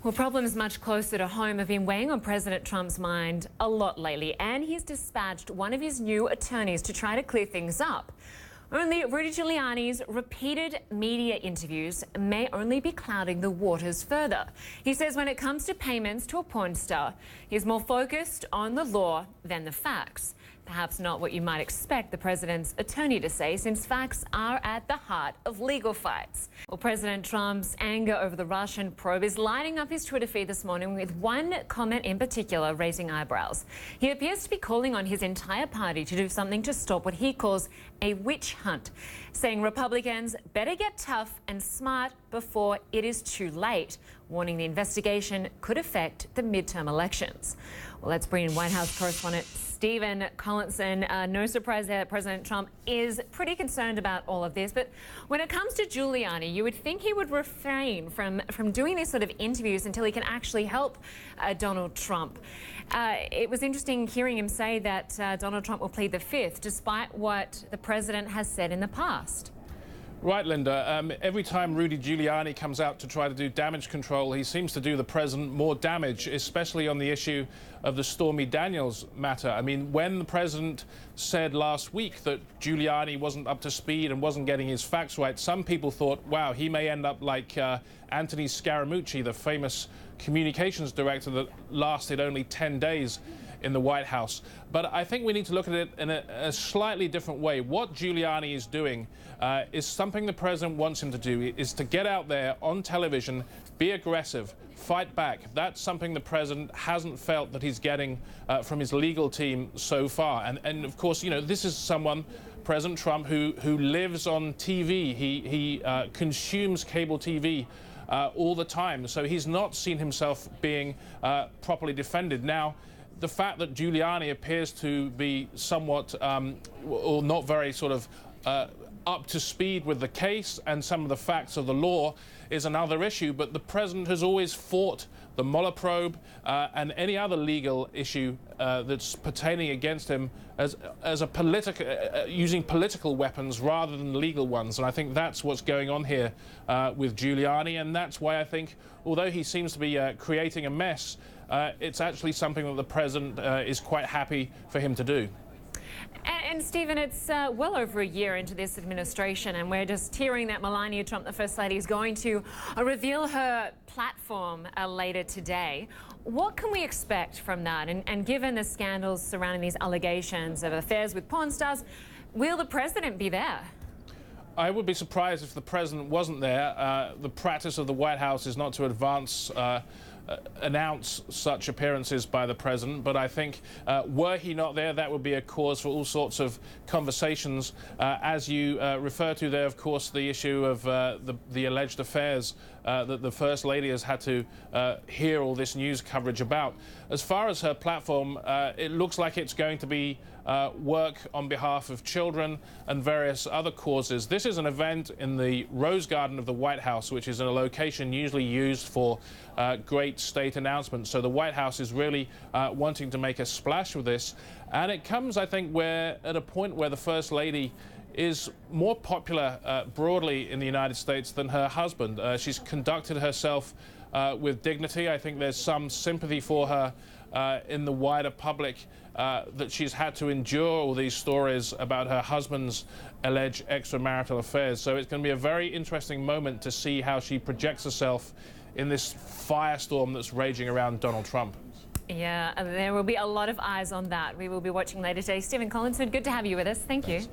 Well, problems much closer to home have been weighing on President Trump's mind a lot lately, and he's dispatched one of his new attorneys to try to clear things up. Only Rudy Giuliani's repeated media interviews may only be clouding the waters further. He says when it comes to payments to a porn star, he's more focused on the law than the facts. Perhaps not what you might expect the president's attorney to say, since facts are at the heart of legal fights. Well, President Trump's anger over the Russian probe is lighting up his Twitter feed this morning, with one comment in particular raising eyebrows. He appears to be calling on his entire party to do something to stop what he calls a witch hunt, saying Republicans better get tough and smart before it is too late, warning the investigation could affect the midterm elections. Well, let's bring in White House correspondent Stephen Collinson. No surprise there that President Trump is pretty concerned about all of this. But when it comes to Giuliani, you would think he would refrain from doing these sort of interviews until he can actually help Donald Trump. It was interesting hearing him say that Donald Trump will plead the fifth, despite what the president has said in the past. Right, Linda. Every time Rudy Giuliani comes out to try to do damage control, he seems to do the president more damage, especially on the issue of the Stormy Daniels matter. I mean, when the president said last week that Giuliani wasn't up to speed and wasn't getting his facts right, some people thought, wow, he may end up like Anthony Scaramucci, the famous communications director that lasted only 10 days in the White House. But I think we need to look at it in a slightly different way. What Giuliani is doing is something the president wants him to do, is to get out there on television, be aggressive, fight back. That's something the president hasn't felt that he's getting from his legal team so far. And of course, you know, this is someone, President Trump, who lives on TV. He consumes cable TV all the time. So he's not seen himself being properly defended. Now, the fact that Giuliani appears to be somewhat or not very sort of up to speed with the case and some of the facts of the law is another issue, but the president has always fought the Mueller probe and any other legal issue that's pertaining against him as a political using political weapons rather than legal ones. And I think that's what's going on here with Giuliani, and that's why I think, although he seems to be creating a mess, it's actually something that the president is quite happy for him to do. And Stephen, it's well over a year into this administration, and we're just hearing that Melania Trump, the First Lady, is going to reveal her platform later today. What can we expect from that? And given the scandals surrounding these allegations of affairs with porn stars, will the president be there? I would be surprised if the president wasn't there. The practice of the White House is not to announce such appearances by the president, but I think were he not there, that would be a cause for all sorts of conversations. As you refer to there, of course, the issue of the alleged affairs that the First Lady has had to hear all this news coverage about. As far as her platform, it looks like it's going to be work on behalf of children and various other causes. This is an event in the Rose Garden of the White House, which is a location usually used for great state announcements. So the White House is really wanting to make a splash with this. And it comes, I think, at a point where the First Lady is more popular broadly in the United States than her husband. She's conducted herself with dignity. I think there's some sympathy for her in the wider public that she's had to endure all these stories about her husband's alleged extramarital affairs. So it's going to be a very interesting moment to see how she projects herself in this firestorm that's raging around Donald Trump. Yeah, there will be a lot of eyes on that. We will be watching later today. Stephen Collinson, good to have you with us. Thank you.